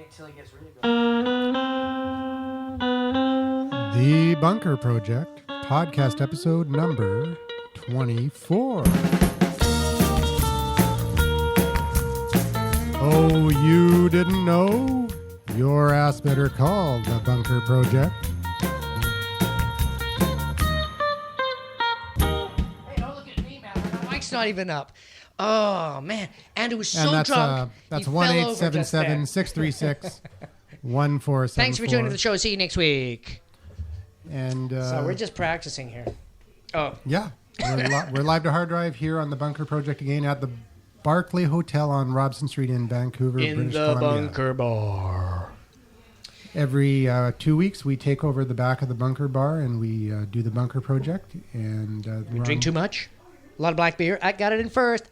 wait till it gets really good. The Bunker Project, podcast episode number 24. Oh, you didn't know? Your ass better call the Bunker Project. Hey, don't look at me, man. My mic's not even up. Oh, man. Andrew was so drunk. That's he fell over just there. 1-877-636-1474. Thanks for joining the show. See you next week. And so we're just practicing here. Oh. Yeah. We're live to hard drive here on the Bunker Project again at the Barclay Hotel on Robson Street in Vancouver, British Columbia. In the Bunker Bar. Every 2 weeks, we take over the back of the Bunker Bar and we do the Bunker Project. And we drink too much? A lot of black beer. I got it in first.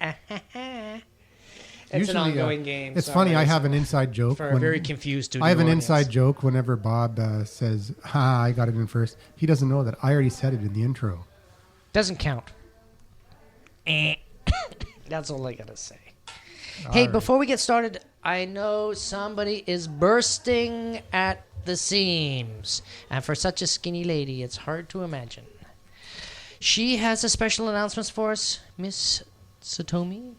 It's an ongoing game. It's funny. I have an inside joke. For a very confused studio I have an audience. inside joke whenever Bob says, I got it in first. He doesn't know that I already said it in the intro. Doesn't count. That's all I got to say. Hey, before we get started, I know somebody is bursting at the seams. And for such a skinny lady, it's hard to imagine. She has a special announcement for us, Miss Satomi.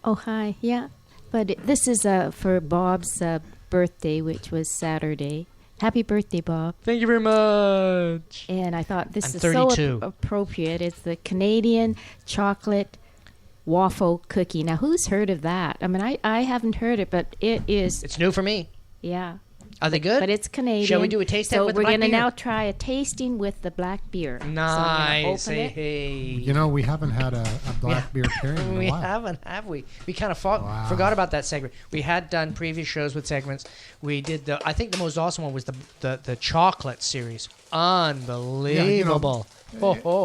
Oh, hi. Yeah. But this is for Bob's birthday, which was Saturday. Happy birthday, Bob. Thank you very much. And I thought this is 32. so appropriate. It's the Canadian chocolate waffle cookie. Now, who's heard of that? I mean, I haven't heard it, but it is. It's new for me. Yeah. Are they good? But it's Canadian. Shall we do a taste test with the black beer? So we're going to now try a tasting with the black beer. Nice. So hey. You know, we haven't had a black beer pairing in a We while. haven't, have we? We kind of forgot about that segment. We had done previous shows with segments. We did I think the most awesome one was the chocolate series. Unbelievable.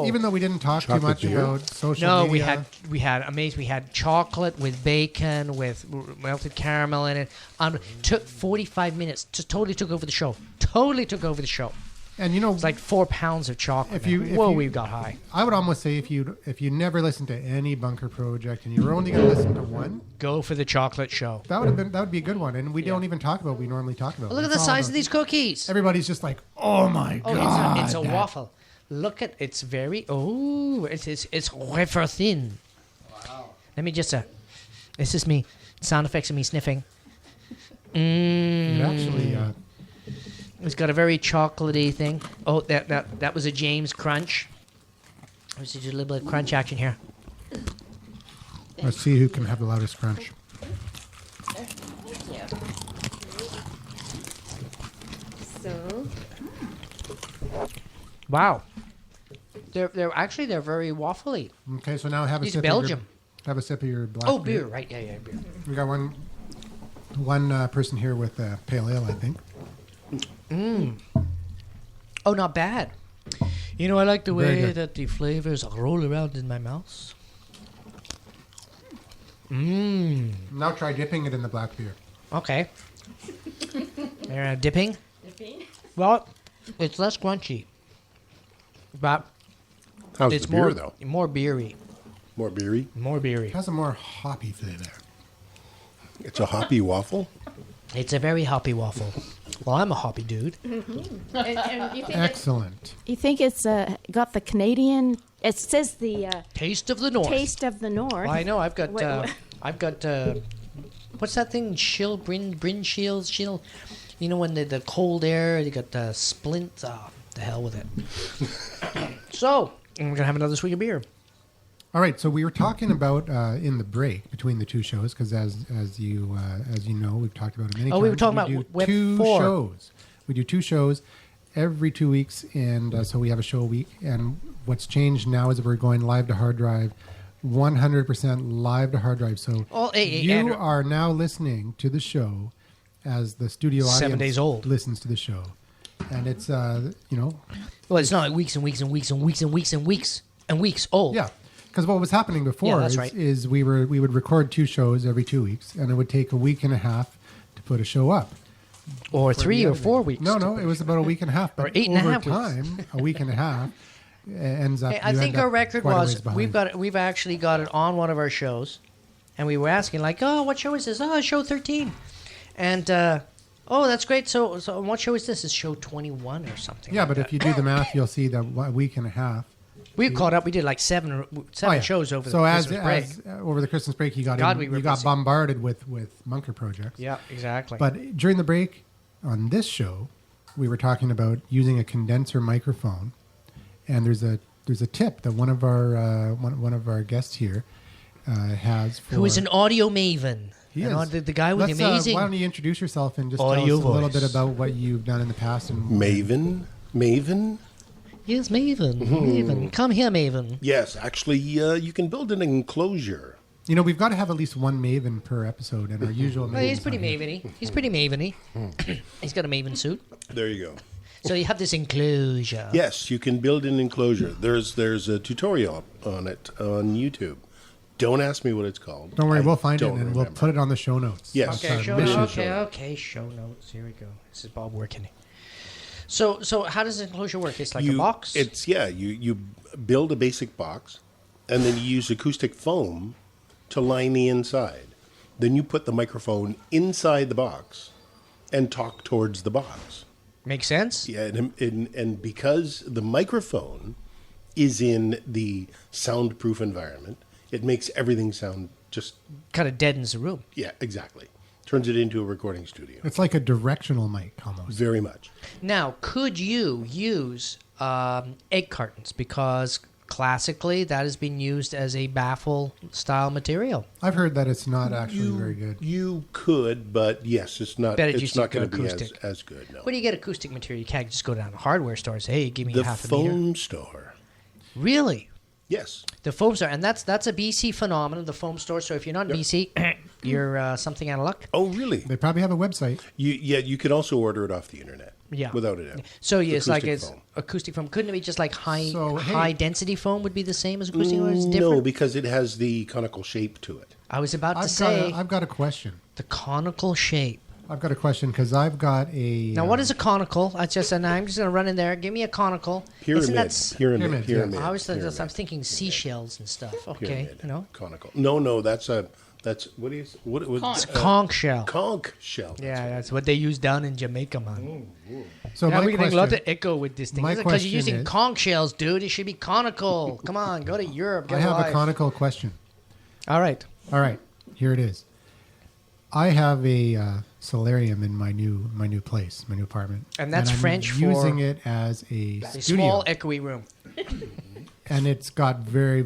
Even though we didn't talk too much about social media. we had amazing. We had chocolate with bacon with melted caramel in it. Took 45 minutes. Just totally took over the show. And it's like 4 pounds of chocolate. We got high. I would almost say if you never listened to any Bunker Project and you were only going to listen to one, go for the chocolate show. That would be a good one. And we don't even talk about what we normally talk about. Look at the size of these cookies. Everybody's just like, oh my god! It's a waffle. Look at it's very it's wafer thin. Wow. Let me just this is me. Sound effects of me sniffing. It actually it's got a very chocolatey thing. Oh, that was a James crunch. Let's do a little bit of crunch action here. Let's see who can have the loudest crunch. Yeah. So. Wow. They're very waffly. Okay, so now have a sip. Belgium. Have a sip of your black beer, right? Yeah, beer. We got one person here with pale ale, I think. Oh, not bad. You know, I like the way that the flavors roll around in my mouth. Now try dipping it in the black beer. Okay. Dipping? Well, it's less crunchy. But how's it's the beer, though? More beery. More beery? More beery. It has a more hoppy flavor. It's a hoppy waffle? It's a very hoppy waffle. Well, I'm a hoppy dude. Mm-hmm. and you think excellent. You think it's got the Canadian? It says the Taste of the North. Taste of the North. Well, I know. I've got. What's that thing? Bryn shields. You know when the cold air. You got the splint. The hell with it. So we're gonna have another swig of beer. All right, so we were talking about in the break between the two shows because as you know, we've talked about it many times. Oh, we were talking about Web 4. Shows. We do 2 shows every 2 weeks, and so we have a show a week. And what's changed now is that we're going live to hard drive, 100% live to hard drive. So you are now listening to the show as the studio audience 7 days old listens to the show, and it's Well, it's not like weeks and weeks and weeks and weeks and weeks and weeks and weeks old. Yeah. Because what was happening before is we would record 2 shows every 2 weeks, and it would take a week and a half to put a show up. Or 3 or 4 weeks. No, it was about a week and a half. Or 8 and a half time, a week and a half ends up. I think our record was we've actually got it on one of our shows, and we were asking like, oh, what show is this? Oh, show 13, and Oh, that's great. So what show is this? Is show 21 or something? Yeah, like but that. if you do the math, you'll see that a week and a half. We caught up. We did like seven shows over the Christmas break. Over the Christmas break, you got busy. bombarded with Munker projects. Yeah, exactly. But during the break on this show, we were talking about using a condenser microphone, and there's a tip that one of our guests here has for who is an audio maven. He is. The guy with the amazing. Why don't you introduce yourself and just audio tell us a little voice. bit about what you've done in the past? And Maven? Yes, Maven. Maven. Come here, Maven. Yes, actually, you can build an enclosure. You know, we've got to have at least one Maven per episode, and our usual Maven. Well, he's pretty Maven-y. He's pretty Maven-y. He's got a Maven suit. There you go. So you have this enclosure. Yes, you can build an enclosure. There's a tutorial on it on YouTube. Don't ask me what it's called. Don't worry, we'll find it don't and we'll remember. put it on the show notes. Yes. Okay, That's show our mission. notes. Okay, show notes. Here we go. This is Bob working. So how does enclosure work? It's like a box? You build a basic box, and then you use acoustic foam to line the inside. Then you put the microphone inside the box and talk towards the box. Makes sense? Yeah, and because the microphone is in the soundproof environment, it makes everything sound just... Kind of deadens the room. Yeah, exactly. Turns it into a recording studio. It's like a directional mic almost. Very much. Now, could you use egg cartons? Because classically, that has been used as a baffle-style material. I've heard that it's not actually very good. You could, but yes, it's not. Better It's just not go going to be acoustic. as good. No. Where do you get acoustic material? You can't just go down to a hardware store and say, hey, give me The half a meter. foam store. Really? Yes. The foam store. And that's a BC phenomenon, the foam store. So if you're not in BC, you're something out of luck. Oh, really? They probably have a website. You could also order it off the internet. Yeah. Without a doubt. So yeah, it's like Acoustic foam. acoustic foam. Couldn't it be just like So, hey- high density foam would be the same as acoustic foam? It's different. No, because it has the conical shape to it. I was about to I've say got a question. the conical shape. I've got a question because I've got a... Now, what is a conical? I'm just going to run in there. Give me a conical. Pyramid. Isn't that s- Pyramid, Pyramid. I was pyramid, I'm thinking seashells and stuff. Okay, pyramid. you know, Conical. No, that's what is what was conch shell. conch shell. Yeah, that's what they use down in Jamaica, man. So Yeah, my we're getting a lot question, of echo with this thing. my Because you're question using is- conch shells, dude. It should be conical. Come on, go to Europe. Get I have alive. a conical question. All right. All right, here it is. I have a solarium in my new place, my new apartment, And that's I'm French for- using it as a A studio, small, echoey room. and it's got very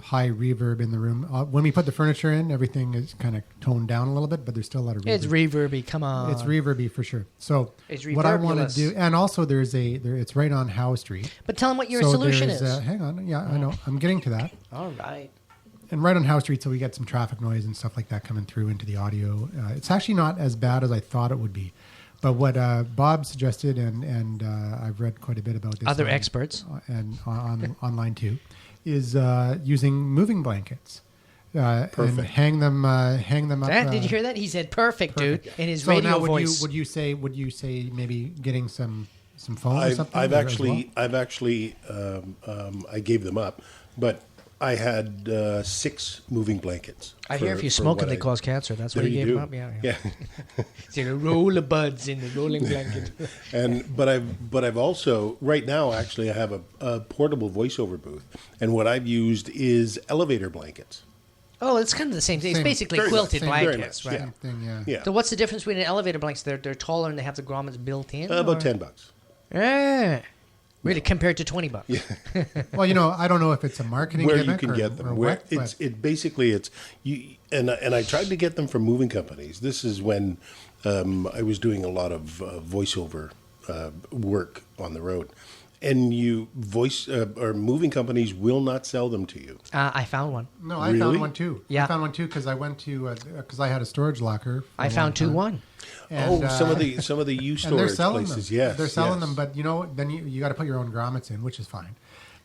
high reverb in the room. When we put the furniture in, everything is kind of toned down a little bit, but there's still a lot of reverb. It's reverby. Come on. It's reverby for sure. So It's what I want to reverbulous. do, and also it's right on Howe Street. But tell them what your So solution there's, is. hang on, yeah, I know, I'm getting to that. All right. And right on Howe Street, so we get some traffic noise and stuff like that coming through into the audio. It's actually not as bad as I thought it would be. But what Bob suggested, and I've read quite a bit about this. Other experts. And online too, is using moving blankets. And Perfect. hang them up. Did you hear that? He said perfect, dude, in his So radio now, voice. would you say maybe getting some foam or something? I've as actually I gave them up, but I had 6 moving blankets. I hear if you for smoke them, what they I- cause cancer. That's why There you you gave do. them up. Yeah. Yeah. See the roll of buds in the rolling blanket. But I've also right now actually I have a portable voiceover booth, and what I've used is elevator blankets. Oh, it's kind of the same thing. It's Same- basically very quilted much, very blankets, much, right? yeah. Same thing, yeah. Yeah, So what's the difference between an elevator blanket? They're taller and they have the grommets built in. about or- $10. Yeah. Really, compared to $20. Well, I don't know if it's a marketing Where you gimmick can or, get them, or where what, but it's you, and I tried to get them from moving companies. This is when I was doing a lot of voiceover work on the road, and or moving companies will not sell them to you. I found one. no, I Really? found one too. Yeah. I found one too because I went to because I had a storage locker. for I a found long time. one. And, some of the U and they're storage selling places, them. yes, they're selling yes. them, but then you got to put your own grommets in, which is fine.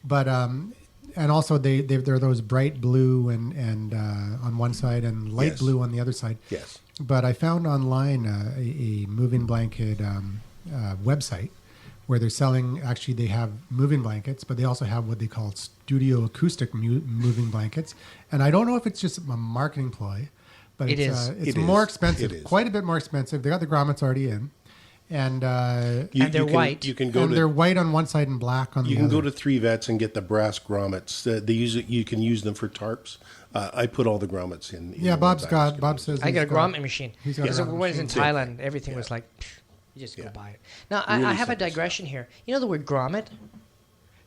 But and also they're those bright blue and on one side and light Yes. blue on the other side. Yes. But I found online a moving blanket website where they're selling. Actually, they have moving blankets, but they also have what they call studio acoustic moving blankets. And I don't know if it's just a marketing ploy, but It is. It's It more is. expensive, It is. quite a bit more expensive. They got the grommets already in, and And they're white. You can go they're to white on one side and black on the you other. can go to 3 Vets and get the brass grommets. They use it. You can use them for tarps. I put all the grommets in. Yeah, the ones Bob says I got a he's grommet machine. he's got a Because grommet when I was in machine. Thailand, everything was like, you just go Yeah. buy it. Now, Really I have a simple digression here. You know the word grommet?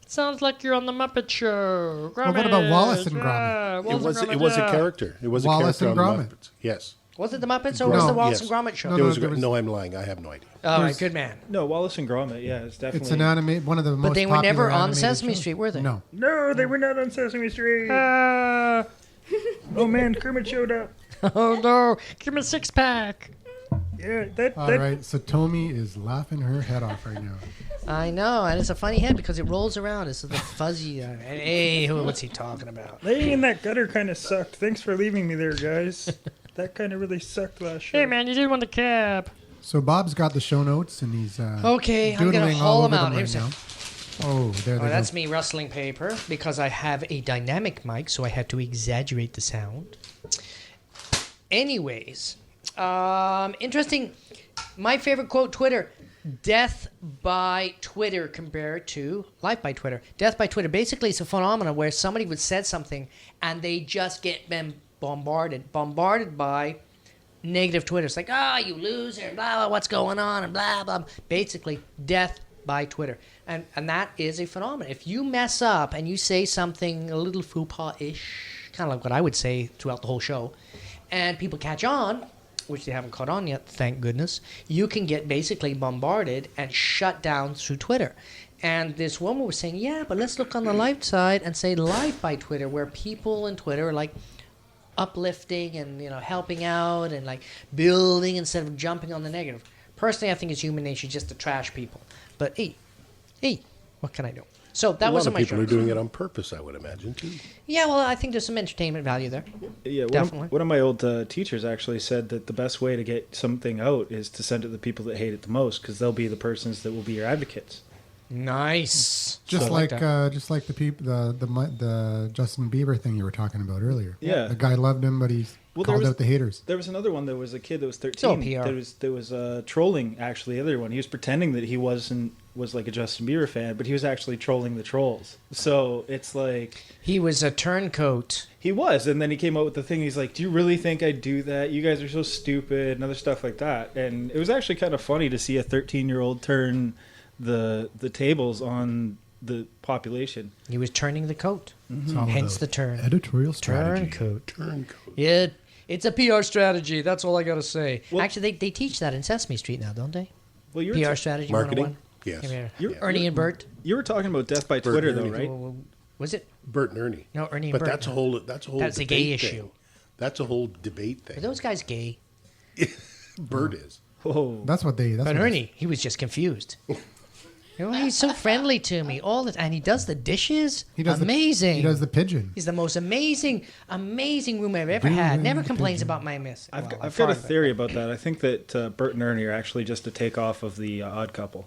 It sounds like you're on the Muppet Show. Well, what about Wallace and Gromit? Yeah, It was a character. It was Wallace a and character on Gromit. the Muppets. Yes. Was it the Muppets or was No. it the Wallace Yes. and Gromit show? No, There was there was- no, I'm lying. I have no idea. All right, There's- good man. No, Wallace and Gromit. Yeah, it's definitely. It's an anime, one of the most. But they were never popular on animated Sesame shows. Street, were they? No. No, they were not on Sesame Street. Oh man, Kermit showed up. Oh no! Give me a 6-pack. Yeah, that. All right, so Tomi is laughing her head off right now. I know, and it's a funny head because it rolls around. It's the fuzzy. Hey, what's he talking about? Laying in that gutter kind of sucked. Thanks for leaving me there, guys. That kind of really sucked last show. Hey man, you did want the cab. So Bob's got the show notes and he's Okay, I'm gonna doodling haul all them over out. right Here's now. Oh, there Oh, they that's go. me rustling paper because I have a dynamic mic, so I had to exaggerate the sound. Anyways, interesting. My favorite quote, Twitter. Death by Twitter compared to life by Twitter. Death by Twitter. Basically, it's a phenomenon where somebody would said something and they just get them bombarded by negative Twitter. It's like, you loser, blah, blah, what's going on, and blah, blah. Basically, death by Twitter. And that is a phenomenon. If you mess up and you say something a little faux pas-ish, kind of like what I would say throughout the whole show, and people catch on, which they haven't caught on yet, thank goodness, you can get basically bombarded and shut down through Twitter. And this woman was saying, yeah, but let's look on the light side and say life by Twitter, where people in Twitter are like uplifting and helping out and like building instead of jumping on the negative. Personally, I think it's human nature just to trash people. But hey, what can I do? So that A was lot of my people are choice. doing it on purpose, I would imagine, too. Yeah, well, I think there's some entertainment value there. Yeah, Definitely. One of my old teachers actually said that the best way to get something out is to send it to the people that hate it the most, because they'll be the persons that will be your advocates. Nice. Just I like that. the Justin Bieber thing you were talking about earlier. Yeah. The guy loved him, but he Well, called out the haters. There was another one. There was a kid that was all 13. PR. There was trolling actually. The other one, he was pretending that he was like a Justin Bieber fan, but he was actually trolling the trolls. So it's like He was a turncoat. he was, and then he came out with the thing. He's like, "Do you really think I'd do that? You guys are so stupid," and other stuff like that. And it was actually kind of funny to see a 13-year-old turn the tables on the population. He was turning the coat. It's all Hence about the turn. editorial strategy. Turncoat. Yeah, it's a PR strategy. That's all I got to say. Well- Actually, they teach that in Sesame Street now, don't they? Well, you PR strategy Marketing? 101. Yes. Come here. You're- Ernie and Bert. You were talking about death by Bert Twitter, and though, Ernie. right? Was it? Bert and Ernie. No, Ernie and But Bert. that's a whole That's a gay debate issue. thing. That's a whole debate Are thing. those guys gay? Bert is. Oh, That's what they. That's But what Ernie, he was just confused. He's so friendly to me all the time. And he does the dishes. He does amazing. He does the pigeon. He's the most amazing room I've ever had. Never complains about my miss. I've Well, got a thought of it. theory about that. I think that Bert and Ernie are actually just a takeoff of the Odd Couple.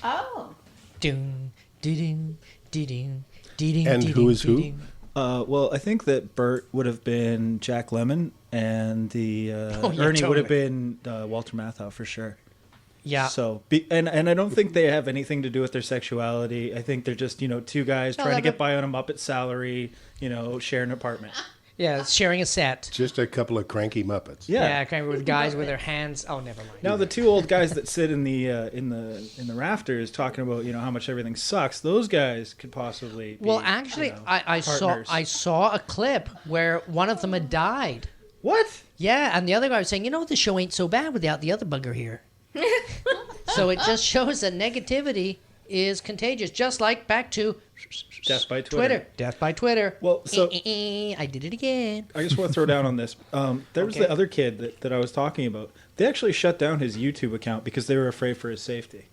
Oh. Ding, ding, ding, ding, And who is who? Well, I think that Bert would have been Jack Lemmon, and the Oh, yeah, Ernie would have totally. been Walter Matthau for sure. Yeah. So, and I don't think they have anything to do with their sexuality. I think they're just two guys trying to get by on a Muppet salary, share an apartment. Yeah, sharing a set. Just a couple of cranky Muppets. Yeah, kind of with guys with their hands. Oh, never mind. Now the two old guys that sit in the rafters talking about how much everything sucks. Those guys could possibly. Be, Well, actually, I saw a clip where one of them had died. What? Yeah, and the other guy was saying, the show ain't so bad without the other bugger here. So it just shows that negativity is contagious, just like back to Death by Twitter. Death by Twitter. Well, so- I did it again. I just want to throw down on this. There was Okay. the other kid that I was talking about. They actually shut down his YouTube account because they were afraid for his safety.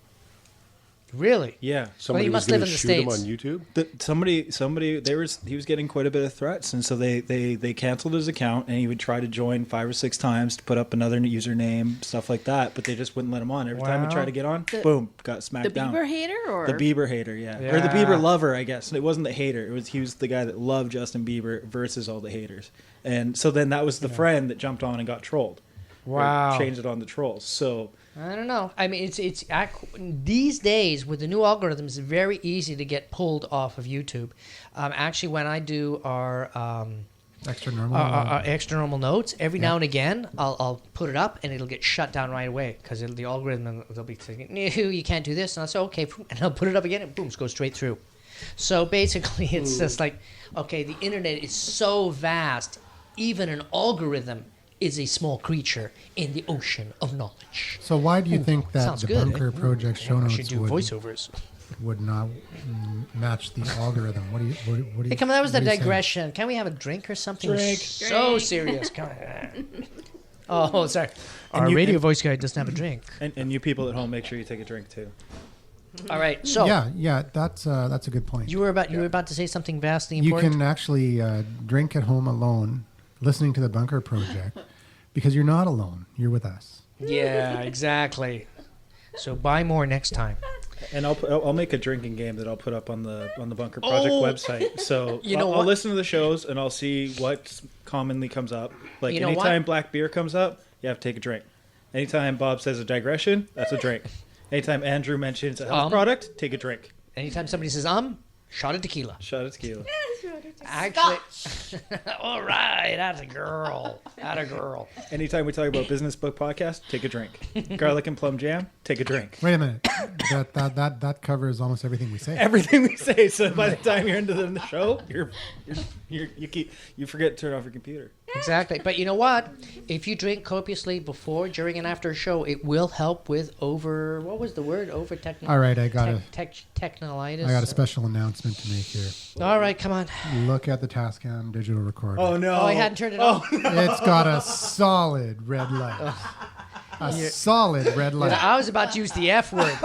Really? Yeah. Somebody you was must live going in to the shoot him States. on YouTube. Somebody, he was getting quite a bit of threats, and so they canceled his account, and he would try to join 5 or 6 times to put up another username, stuff like that, but they just wouldn't let him on. Every time he tried to get on, boom, got smacked down. The Bieber hater, or The Bieber hater, yeah, or the Bieber lover, I guess. It wasn't the hater. He was the guy that loved Justin Bieber versus all the haters, and so then that was the friend that jumped on and got trolled. Wow. Changed it on the trolls. So. I don't know. I mean, it's these days with the new algorithms, it's very easy to get pulled off of YouTube. Actually, when I do our Extra normal. extra normal notes, every now and again, I'll put it up and it'll get shut down right away because the algorithm they'll be saying, "No, you can't do this," and I'll say, "Okay," and I'll put it up again, and boom, it goes straight through. So basically, it's just like, okay, the internet is so vast, even an algorithm is a small creature in the ocean of knowledge. So why do you think that sounds the good, Bunker eh? Project show I should notes do voiceovers. would not match the algorithm? What do you? Hey, come on, that was the what do you say? digression. Can we have a drink or something? Drink. So serious. Come on. Oh, sorry. And Our you- radio and- voice guy doesn't have a drink. And you people at home, make sure you take a drink too. All right. So Yeah, that's a good point. you were about to say something vastly You important. can actually drink at home alone, listening to the Bunker Project, because you're not alone. You're with us. Yeah, exactly. So buy more next time. And I'll make a drinking game that I'll put up on the Bunker Project website. So You know I'll what? listen to the shows and I'll see what commonly comes up. Like You know anytime what? black beer comes up, you have to take a drink. Anytime Bob says a digression, that's a drink. Anytime Andrew mentions a health product, take a drink. Anytime somebody says shot of tequila. Shot of tequila. Actually, all right, that's a girl. That's a girl. Anytime we talk about business book podcast, take a drink. Garlic and plum jam, take a drink. Wait a minute. that covers almost everything we say. Everything we say. So by the time you're into the show, you forget to turn off your computer. Exactly. But you know what? If you drink copiously before, during, and after a show, it will help with what was the word? All right, I got technolitis. I got a special announcement to make here. All right, come on. Look at the Tascam digital recorder. Oh no! Oh, I hadn't turned it on. It's got a solid red light. Solid red light. I was about to use the F word.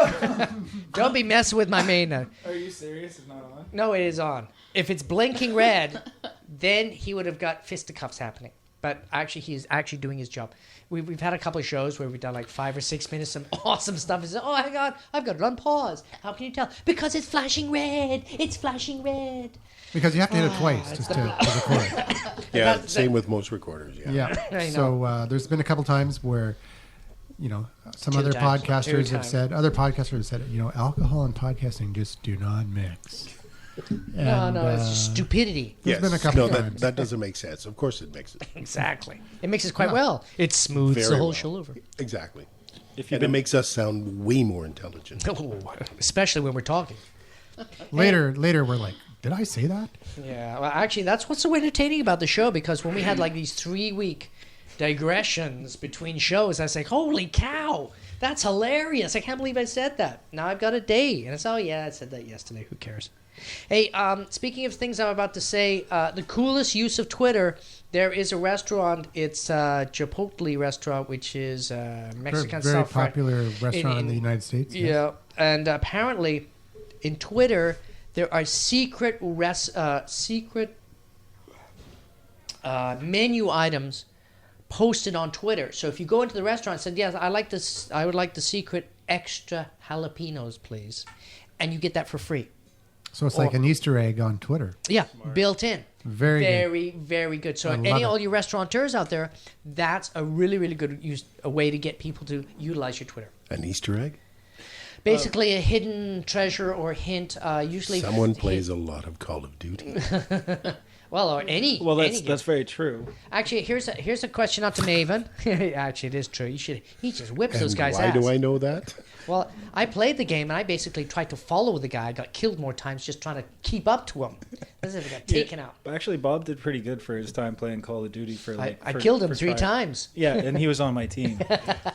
Don't be messing with my main. Are you serious? It's not on. No, it is on. If it's blinking red, then he would have got fisticuffs happening. But actually, he's actually doing his job. We've had a couple of shows where we've done like 5 or 6 minutes of awesome stuff. He said, "Oh my God, I've got it on pause. How can you tell? Because it's flashing red. It's flashing red." Because you have to hit it twice just to record. Yeah, same with most recorders. Yeah. I know. So there's been a couple times where, some Two other times. podcasters Two have said, alcohol and podcasting just do not mix. No, And, it's just stupidity. There's been a couple no, times. that doesn't make sense. Of course it makes it. Exactly. It makes it quite well. It smooths Very the whole well. show over. Exactly. If And it makes us sound way more intelligent. Oh, especially when we're talking. Later, we're like, did I say that? Yeah, well, actually, that's what's so entertaining about the show, because when we had like these 3-week digressions between shows, I was like, holy cow, that's hilarious. I can't believe I said that. Now I've got a day. And it's, oh, yeah, I said that yesterday. Who cares? Hey, speaking of things I'm about to say, the coolest use of Twitter, there is a restaurant. It's a Chipotle restaurant, which is Mexican Very style fried- popular restaurant in the United States. yes. Yeah, and apparently in Twitter there are secret menu items posted on Twitter. So if you go into the restaurant and said, "Yes, I would like the secret extra jalapenos, please," and you get that for free. So it's like an Easter egg on Twitter. Yeah, built in. Very good. Very good. So I love all it. you restaurateurs out there, that's a really, really good a way to get people to utilize your Twitter. An Easter egg? Basically, a hidden treasure or hint. Usually, Someone plays a lot of Call of Duty. or any. Well, any game. that's very true. Actually, here's a question out to Maven. Actually, it is true. He just whips those And guys' why ass. do I know that? Well, I played the game and I basically tried to follow the guy. I got killed more times just trying to keep up to him. As if I got taken out. Actually, Bob did pretty good for his time playing Call of Duty. I killed him 3 times. Yeah, and he was on my team.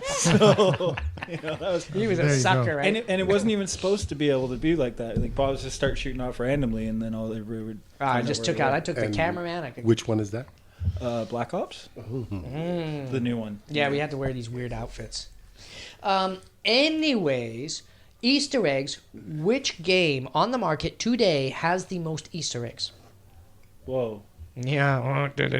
So that was. He was There a you sucker, go. right? And it wasn't even supposed to be able to be like that. Like Bob was just start shooting off randomly, and then all they would. I just took out. I took the And cameraman. Which one is that? Black Ops, the new one. Yeah, we had to wear these weird outfits. Anyways, Easter eggs. Which game on the market today has the most Easter eggs? Whoa. Yeah. What has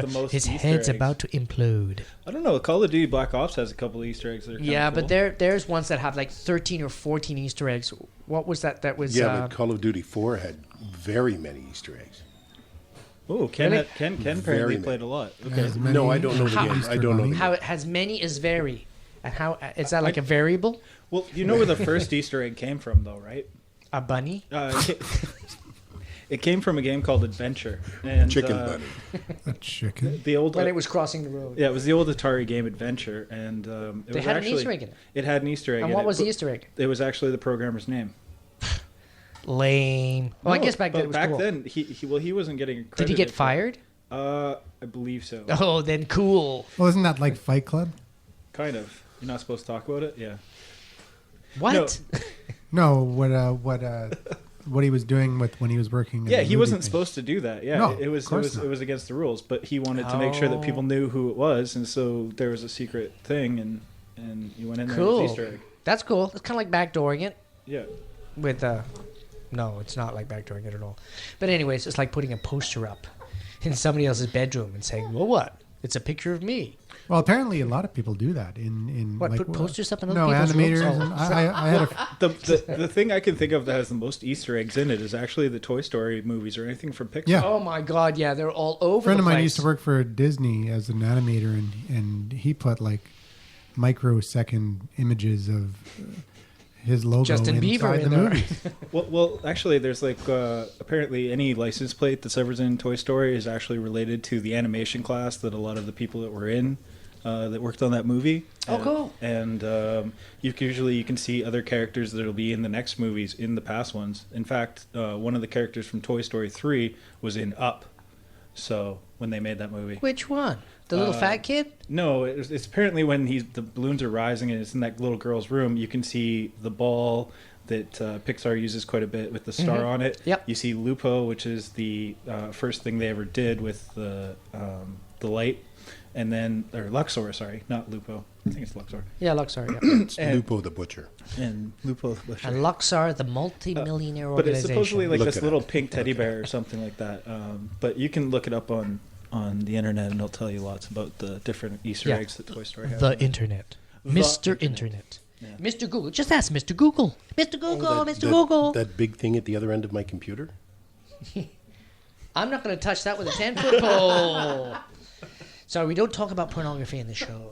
the most His Easter head's eggs? about to implode. I don't know. Call of Duty Black Ops has a couple of Easter eggs that are kinda Yeah, cool. but there's ones that have like 13 or 14 Easter eggs. What was that? That was Yeah, but Call of Duty 4 had very many Easter eggs. Oh, Ken Really? Ken Very apparently many. played a lot. As Okay. many No, I don't know the How- game. I don't know the how game. it has many is vary. And how is that like a variable? Well, you know where the first Easter egg came from, though, right? A bunny? It came from a game called Adventure. And, Chicken Bunny. A chicken. The old When it was crossing the road. Yeah, it was the old Atari game Adventure, and it They was had actually, an Easter egg in it. It had an Easter egg. And in what it, was the but Easter egg? It was actually the programmer's name. Lame. Well, I No, guess back then but it was back cool. then he wasn't getting Did credited. he get for- fired? I believe so. Oh, then cool. Well, isn't that like Fight Club? Kind of. You're not supposed to talk about it. Yeah. What? No, what he was doing with when he was working. in Yeah, the he movie wasn't thing. supposed to do that. Yeah, No, it was of course not. it was against the rules, but he wanted to make sure that people knew who it was, and so there was a secret thing, and you went in there Cool. with Easter egg. That's cool. It's kind of like backdooring it Yeah. with no, it's not like backdooring it at all. But anyways, it's like putting a poster up in somebody else's bedroom and saying, "Well, what? It's a picture of me." Well, apparently a lot of people do that in What, like, put posters up in other no people's rooms? animators. Oh. And I had a The thing I can think of that has the most Easter eggs in it is actually the Toy Story movies or anything from Pixar. Yeah. Oh my God! Yeah, they're all over. friend the of mine place. used to work for Disney as an animator, and he put like microsecond images of his logo Justin inside Bieber the in there. movie. Well, actually, there's like apparently any license plate that's ever in Toy Story is actually related to the animation class that a lot of the people that were in that worked on that movie. Oh, cool. And you can see other characters that'll be in the next movies in the past ones. In fact, one of the characters from Toy Story 3 was in Up. So when they made that movie. Which one? The little fat kid? No, it's apparently when the balloons are rising and it's in that little girl's room. You can see the ball that Pixar uses quite a bit with the star on it. Yep. You see Lupo, which is the first thing they ever did with the light, and then or Luxor, sorry, not Lupo. I think it's Luxor. Yeah, Luxor. Yeah. It's And- Lupo the Butcher. And Lupo the Butcher. And Luxor, the multi-millionaire But it's organization. supposedly like Look this it little up. pink teddy bear or something like that. But you can look it up on the internet, and it'll tell you lots about the different Easter Yeah. eggs that Toy Story has. the in it. internet. The Mr. internet. Internet. Yeah. Mr. Google. Just ask Mr. Google. Mr. Google, Mr. That- Google. That big thing at the other end of my computer? I'm not going to touch that with a 10-foot pole. Sorry, we don't talk about pornography in the show.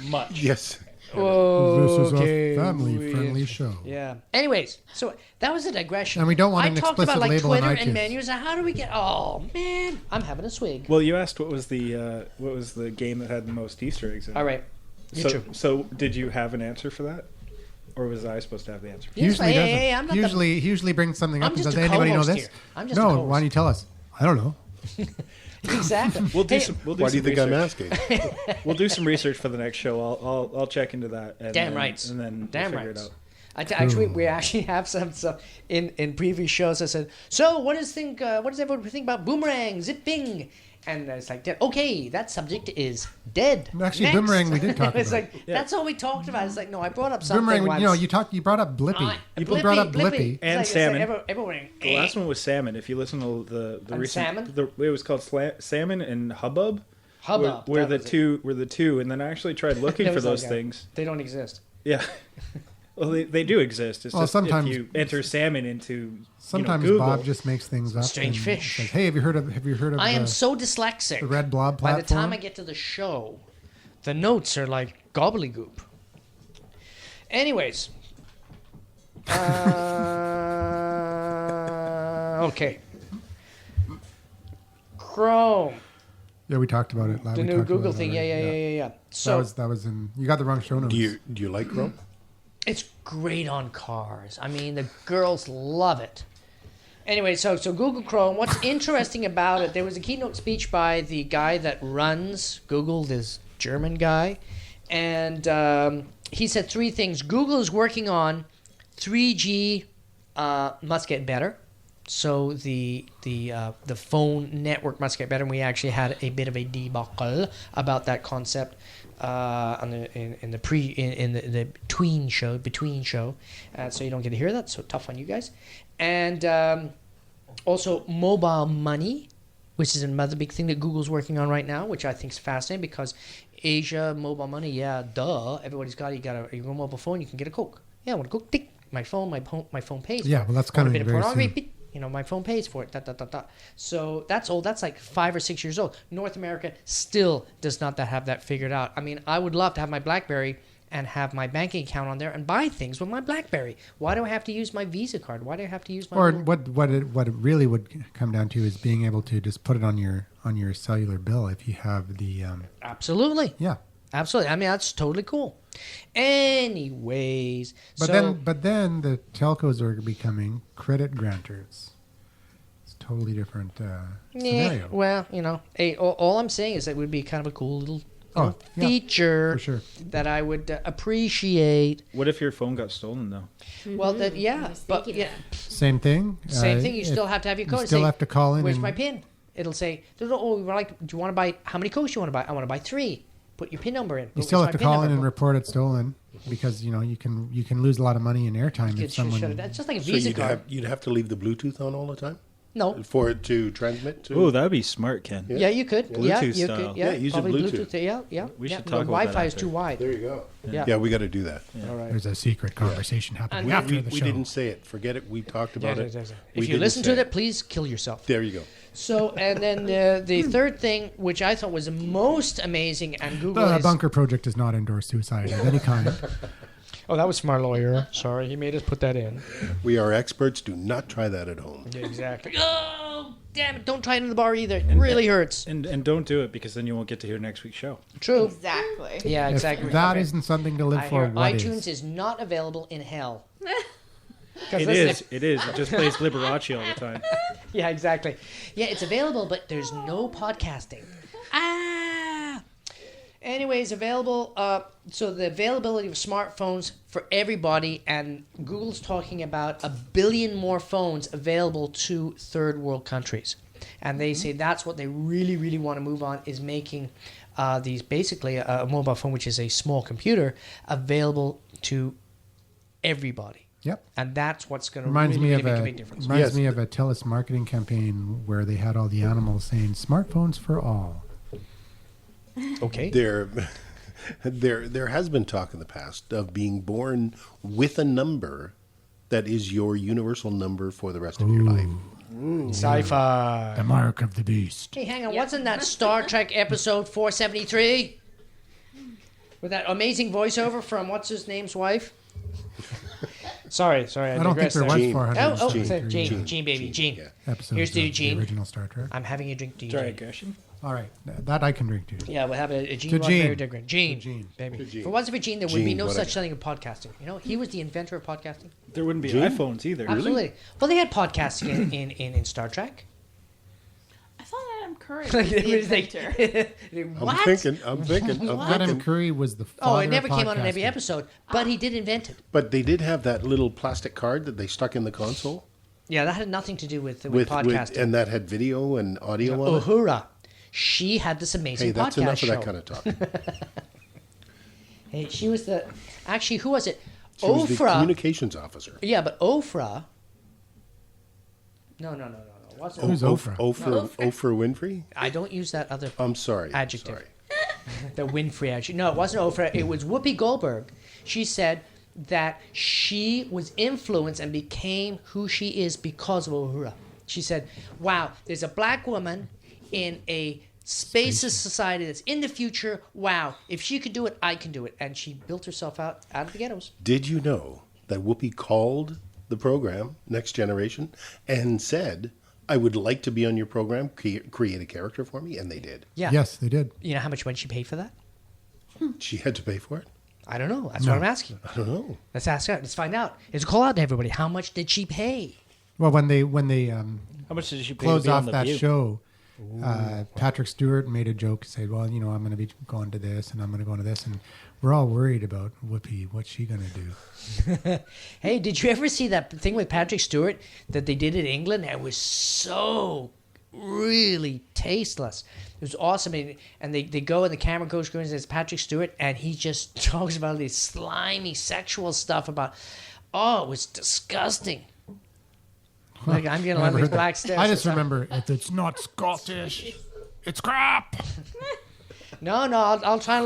Much. Yes. This is Okay, a family-friendly show. Yeah. Anyways, so that was a digression. And we don't want I an talked about explicit like label on Twitter and iTunes. menus. How do we get? Oh man, I'm having a swig. Well, you asked what was the game that had the most Easter eggs in it. All right. So did you have an answer for that, or was I supposed to have the answer? Yes, Usually hey, doesn't. hey, I'm not the- Usually, he usually brings something I'm up and just says, a "Anybody know co-host this?" here. I'm just a No, co-host. why don't you tell us? I don't know. Exactly. We'll do Hey, some. We'll do Why do you some think I'm research. asking? We'll do some research for the next show. I'll check into that. And Damn then, right. And then Damn we'll figure right. it out. Actually, we actually have some stuff in previous shows. I said, so what does everyone think about boomerang, zipping? And it's like, okay, that subject is dead. Actually, Next. boomerang we did talk It's about. like that's all we talked about. It's like, no, I brought up something Boomerang, once. you brought up Blippy. You brought up Blippy. And salmon. Everyone, The last one was salmon. If you listen to the And recent, salmon? it was called salmon and hubbub. Hubbub. Were that the was it. two were the two, and then I actually tried looking There for was that those guy. things. They don't exist. Yeah. Well, they do exist. It's Well, just sometimes- if you enter salmon into Sometimes Google, Bob just makes things up. Strange and fish. says, hey, have you heard of I am the, so dyslexic. the Red Blob By platform? the time I get to the show, the notes are like gobbledygook. Anyways. Okay. Chrome. Yeah, we talked about it. The We new talked Google about it thing. Yeah. already. So that was in. You got the wrong show notes. Do you like Chrome? it's great on cars. I mean, the girls love it. Anyway, so Google Chrome, what's interesting about it, there was a keynote speech by the guy that runs Google, this German guy, and he said three things. Google is working on 3G must get better. So the phone network must get better. And we actually had a bit of a debacle about that concept on the in the between show, so you don't get to hear that. So tough on you guys. And also mobile money, which is another big thing that Google's working on right now, which I think is fascinating because Asia mobile money, yeah, duh, everybody's got it. You go mobile phone, you can get a Coke. Yeah, I want a Coke. Tick, my phone pays. Yeah, well, that's coming very soon. My phone pays for it. So that's old. That's like 5 or 6 years old. North America still does not have that figured out. I mean, I would love to have my BlackBerry and have my banking account on there and buy things with my BlackBerry. Why do I have to use my Visa card? Why do I have to use my? Or what it really would come down to is being able to just put it on your cellular bill if you have the. Absolutely. Yeah. Absolutely. I mean, that's totally cool. Anyways, but then the telcos are becoming credit grantors. It's a totally different scenario. Well, all I'm saying is that it would be kind of a cool little feature for sure. that I would appreciate. What if your phone got stolen though? Well, Same thing. Same thing. You still have to have your code. You still have to call in. Where's my PIN? It'll say, do you want to buy? How many Cokes do you want to buy? I want to buy 3. Put your PIN number in. You still have to call in and report it stolen because you can lose a lot of money in airtime if someone. It's just like a Visa card. You'd have to leave the Bluetooth on all the time. No. For it to transmit to. Oh, that would be smart, Ken. Yeah, you could. Bluetooth you style. could. Yeah, use a Bluetooth. Yeah. We should The talk about Wi-Fi that is after. too wide. There you go. Yeah. We got to do that. All right. There's a secret conversation happening after the show. We didn't say it. Forget it. We talked about it. If you listen to it, please kill yourself. There you go. So, and then the third thing, which I thought was the most amazing, and Google The Bunker Project does not endorse suicide of any kind. Oh, that was from our lawyer. Sorry, he made us put that in. We are experts. Do not try that at home. Yeah, exactly. Oh, damn it. Don't try it in the bar either. It really hurts. And don't do it because then you won't get to hear next week's show. True. Exactly. Yeah, exactly. If that isn't something to live for, what iTunes is? is not available in hell. It is. It just plays Liberace all the time. Yeah, exactly. Yeah, it's available, but there's no podcasting. Anyways, available. So the availability of smartphones for everybody, and Google's talking about 1 billion more phones available to third world countries, and they say that's what they really, really want to move on, is making these basically a mobile phone, which is a small computer, available to everybody. Yep. And that's what's going to Reminds really make a big difference. Reminds me of a TELUS marketing campaign where they had all the animals saying "smartphones for all." Okay. There has been talk in the past of being born with a number that is your universal number for the rest of your life. Sci-fi. The mark of the beast. Hey, hang on. What's in that Star Trek episode 473? With that amazing voiceover from what's his name's wife? Sorry. I don't think there was Gene. 400. Gene, baby, Gene. Yeah. Episodes Here's to you, of Gene. the original Star Trek. I'm having a drink to you. Dry Gene. aggression. All right, that I can drink to. Yeah, we'll have a Gene. To Gene. Roddenberry Gene. To Gene. Baby. To Gene. If it wasn't for Gene, there would be Gene, no whatever. such thing as podcasting. He was the inventor of podcasting. There wouldn't be Gene? iPhones either. Absolutely. Well, they had podcasting in Star Trek. I thought Adam Curry was the inventor. What? I'm thinking. Adam Curry was the father Oh, it never of came out in every podcasting. episode, but he did invent it. But they did have that little plastic card that they stuck in the console Yeah, that had nothing to do with with podcasting. and that had video and audio on it. Uhura. She had this amazing Hey, that's podcast enough show. of that kind of talk. Hey, she was actually, who was it? She was the Oprah. communications officer. Yeah, but Oprah. No. What's Who's Oprah? Oprah Winfrey? I don't use that other I'm sorry. adjective. Sorry. The Winfrey adjective. No, it wasn't Oprah. It was Whoopi Goldberg. She said that she was influenced and became who she is because of Uhura. She said, wow, there's a black woman in a spaceless society that's in the future. Wow, if she could do it, I can do it. And she built herself out of the ghettos. Did you know that Whoopi called the program Next Generation and said, I would like to be on your program, create a character for me? And they did. Yeah. Yes, they did. You know how much money she paid for that? She had to pay for it? I don't know. That's what I'm asking. I don't know. Let's ask out. Let's find out. Let's call out to everybody. How much did she pay? Well, when they How much did she pay closed to be on off The that View? show, Patrick Stewart made a joke, said, well, I'm going to be going to this and I'm going to go to this. And we're all worried about Whoopi. What's she going to do? Hey, did you ever see that thing with Patrick Stewart that they did in England? It was so really tasteless. It was awesome. And they go and the camera goes, and there's Patrick Stewart, and he just talks about this slimy sexual stuff about, it was disgusting. Like, I'm getting a lot of these black stares. I just remember, if it's not Scottish, it's crap. No, I'll try and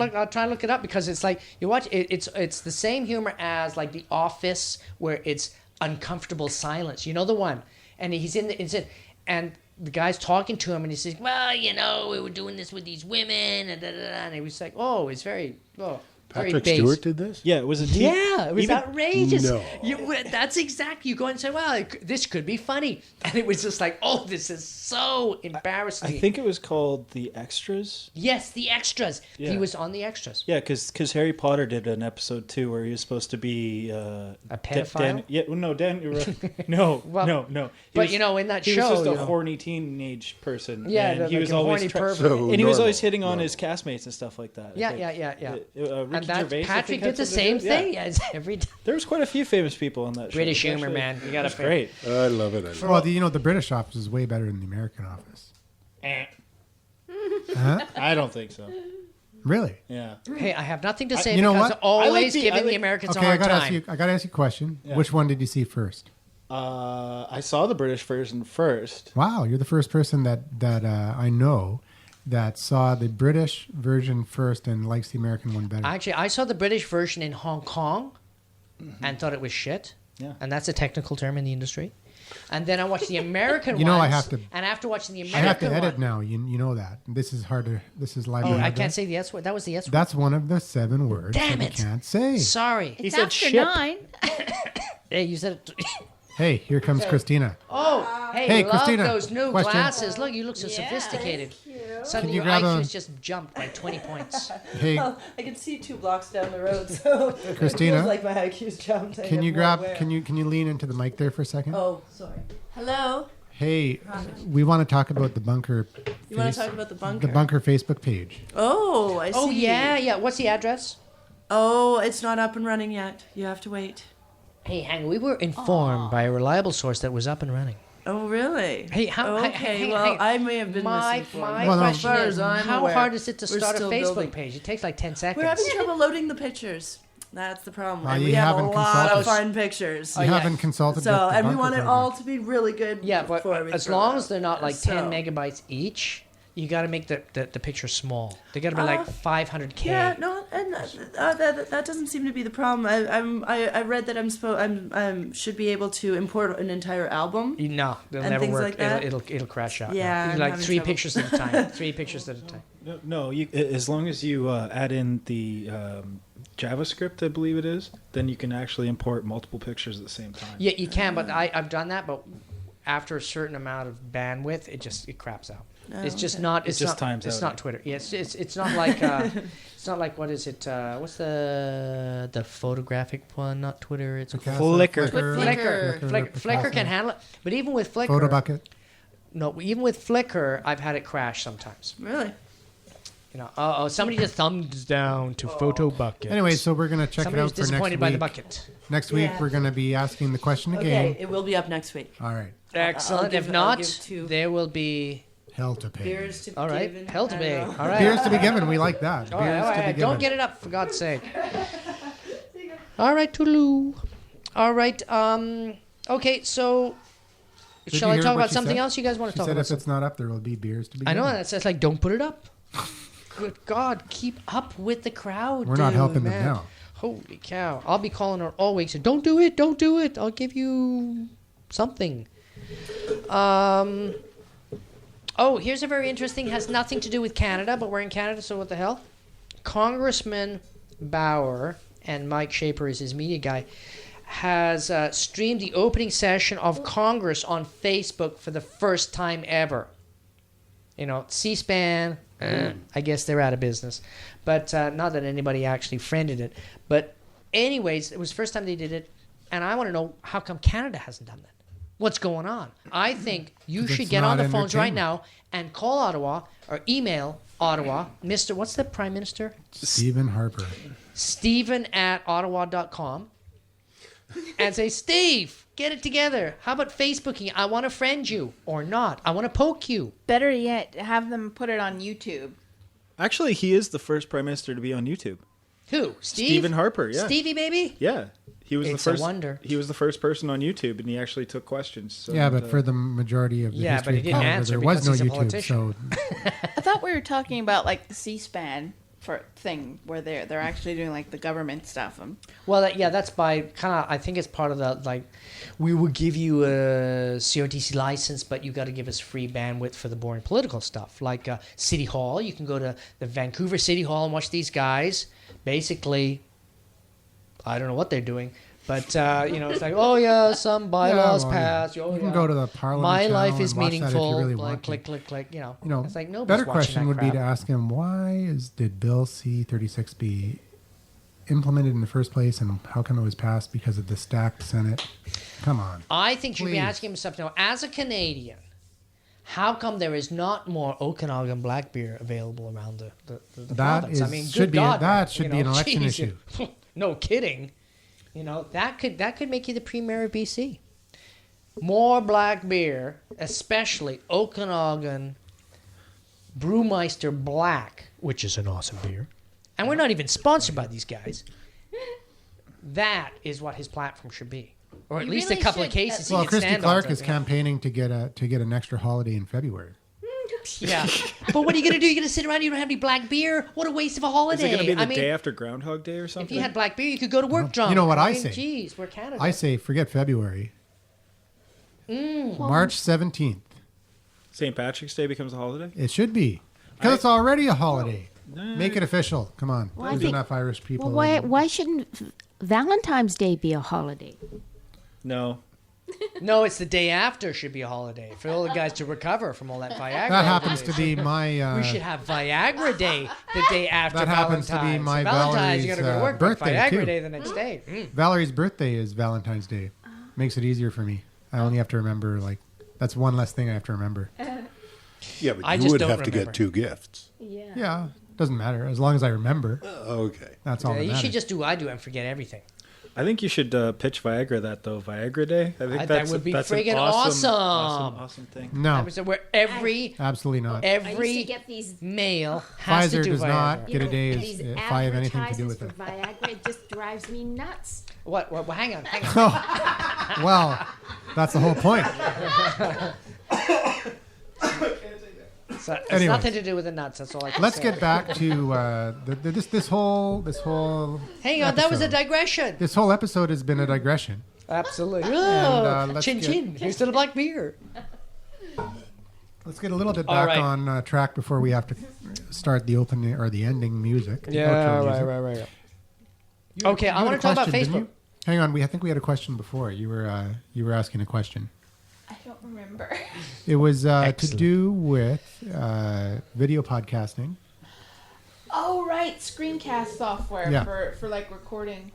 look it up, because it's like you watch it, it's the same humor as like The Office, where it's uncomfortable silence. You know the one, and he's in and the guy's talking to him, and he says, "Well, we were doing this with these women," and he was like, "Oh, it's very Patrick Stewart did this? Yeah, it was it was outrageous. No. That's exactly. You go and say, well, this could be funny. And it was just like, this is so embarrassing. I think it was called The Extras. Yes, The Extras. Yeah. He was on The Extras. Yeah, because Harry Potter did an episode too where he was supposed to be a pedophile. No. Well, no. But in that he show, was just a horny teenage person. Yeah, and he like was a always horny pervert. and he was always hitting on his castmates and stuff like that. Yeah. Ricky And Gervais, Patrick had did the something same to do with it. thing as every time. There was quite a few famous people on that show. British humor, man. You got to great. I love it. Well, the British Office is way better than the American Office. Huh? I don't think so. Really? Yeah. Hey, I have nothing to say you know because what? always giving the Americans Okay, a hard time. I got to ask you a question. Yeah. Which one did you see first? I saw the British version first. Wow, you're the first person that I know that saw the British version first and likes the American one better. Actually, I saw the British version in Hong Kong and thought it was shit. Yeah. And that's a technical term in the industry. And then I watched the American You know, ones. I have to- And after watching the I American have to edit one, now. You know that. This is hard to. This is live. Oh, I can't say the S word. That was the S word. That's one of the 7 words Damn that it. you can't say. Sorry. It's said after ship. 9. Hey, you said it. Hey, here comes Christina. Hey, Hey, love Christina, those new question. glasses. Look, you look so sophisticated. Suddenly you your grab IQ's a- just jumped by 20 points. Hey, I can see 2 blocks down the road, so Christina, it feels like my IQ's jumped. I can am you more grab? aware. Can you lean into the mic there for a second? Oh, sorry. Hello. Hey, we want to talk about the bunker. You want to talk about the bunker? The bunker Facebook page. Oh, I see. Oh, yeah. What's the address? Oh, it's not up and running yet. You have to wait. Hey, hang on. We were informed by a reliable source that was up and running. Oh, really? Hey, how? Okay, hang well, on. I may have been My misinformed. Well, no. question As far is, as I'm how aware, hard is it to we're start a still Facebook building. page? It takes like 10 seconds. We're having trouble loading the pictures. That's the problem. And you we have a haven't lot of consulted- fun pictures. You haven't consulted. So, with the and we bunker want it program. all to be really good. Yeah, but before we as throw long it as they're out. not like So- 10 megabytes each, you got to make the picture small. They got to be like 500K. Yeah, no, and that doesn't seem to be the problem. I read that I'm should be able to import an entire album. No, they'll And never things work. like that? It'll crash out. Yeah, No. I'm Like having 3 trouble. pictures at a time. 3 pictures at a time. No, as long as you add in the JavaScript, I believe it is, then you can actually import multiple pictures at the same time. Yeah, you can, but I've done that. But after a certain amount of bandwidth, it craps out. It's just okay. not. It's just not. times It's out. not Twitter. Yeah, it's not like. It's not like what is it? What's the photographic one? Not Twitter. It's Picasso, Flickr. Flickr Picasso. can handle it, but even with Flickr, Photo bucket. no, even with Flickr, I've had it crash sometimes. Really? You know, somebody just thumbs down to Photo Bucket. Anyway, so we're gonna check somebody it was out for next disappointed week. by the bucket. Next week Yeah. we're gonna be asking the question again. Okay, it will be up next week. All right. Excellent. give- If I'll not, give 2 there will be. Hell to pay. beers to All right, given. hell to I pay. don't know. All right. Beers to be given. We like that. All Beers right, all to right. be Don't given. get it up, for God's sake. All right, Toulou. All right. Okay, so Did shall you I hear talk what about she something said? else? You guys want to She talk said about if something? it's not up, there will be beers to be I know given. that's like don't put it up. Good God, keep up with the crowd. We're not dude, helping them man. now. Holy cow! I'll be calling her all week. So don't do it. Don't do it. I'll give you something. Oh, here's a very interesting. Has nothing to do with Canada, but we're in Canada, so what the hell? Congressman Bauer, and Mike Shaper is his media guy, has streamed the opening session of Congress on Facebook for the first time ever. You know, C-SPAN, I guess they're out of business. But not that anybody actually friended it. But anyways, it was the first time they did it. And I want to know, how come Canada hasn't done that? What's going on? I think you 'Cause should it's get on not the phones right entertainment. now and call Ottawa or email Ottawa. Mr. What's the Prime Minister? Stephen Harper. Stephen at ottawa.com. and say, Steve, get it together. How about Facebooking? I want to friend you or not. I want to poke you. Better yet, have them put it on YouTube. Actually, he is the first prime minister to be on YouTube. Who? Steve? Stephen Harper, yeah. Stevie, baby? Yeah. He was It's the first. a wonder. He was the first person on YouTube, and he actually took questions. So Yeah, but for the majority of the Yeah, but history he of didn't Canada, answer there was no because he's a YouTube. politician. So I thought we were talking about like the C-SPAN thing where they're actually doing like the government stuff. Well, that's by kind of, I think it's part of the, like, we will give you a CRTC license, but you got to give us free bandwidth for the boring political stuff. Like City Hall, you can go to the Vancouver City Hall and watch these guys. Basically, I don't know what they're doing, but, it's like, oh, yeah, some bylaws passed. Oh, you can yeah. go to the Parliament. My channel life is and watch that if you meaningful. really Like, want to. click. It's like nobody's better watching question that would be crap. to ask him did Bill C-36 be implemented in the first place, and how come it was passed because of the stacked Senate? Come on. I think you should be Please. asking himself now, as a Canadian, how come there is not more Okanagan black beer available around the That province? I mean, should good be God, that should be an election geez. issue. No kidding. That could make you the premier of BC. More black beer, especially Okanagan Brewmeister Black, which is an awesome beer. And we're not even sponsored by these guys. That is what his platform should be. Or at You least really a couple of should, cases he Well, can Christy stand Clark on. is campaigning to get an extra holiday in February. Yeah. But what are you going to do? You're going to sit around, you don't have any black beer? What a waste of a holiday. Is it going to be the I mean, day after Groundhog Day or something? if you had black beer, you could go to work drunk. You know what I mean, say? Geez, we're Canada. I say forget February. March 17th. St. Patrick's Day becomes a holiday? It should be. Because it's already a holiday. Make it official. Come on. Well, I There's think- enough Irish people. Well, why shouldn't Valentine's Day be a holiday? No. No, it's the day after should be a holiday for all the guys to recover from all that Viagra. That happens to be my... We should have Viagra Day the day after That happens to be Valentine's. my Valentine's, you got to go to Valerie's, work, but birthday, Viagra too. Day the next day. Valerie's birthday is Valentine's Day. Makes it easier for me. I only have to remember, that's one less thing I have to remember. Yeah, but I you just would don't have to remember. get 2 gifts. Yeah, doesn't matter. As long as I remember. Okay. That's all that You matters. should just do what I do and forget everything. I think you should pitch Viagra that, though. Viagra Day? I think That that's would be that's an friggin' awesome thing. No, So where every absolutely not. I used to every get these male has to Pfizer do does Viagra. not get a day these if I have anything to do advertisements with for it. Viagra. It just drives me nuts. What? Well, hang on. Well, that's the whole point. So it's Anyways. nothing to do with the nuts. That's all I can Let's say. get back to this whole. Hang on, that was a episode. digression. This whole episode has been a digression. Absolutely. let's Chin get- chin. Here's to the black beer. Let's get a little bit All back right. on track before we have to start the opening or the ending music. the Yeah, outro music. right. You- Okay, you I had wanna a talk about question, didn't Facebook. you? Hang on, I think we had a question before. You were asking a question. I don't remember. It was to Excellent. do with video podcasting. Oh right, screencast software Yeah. for like recording.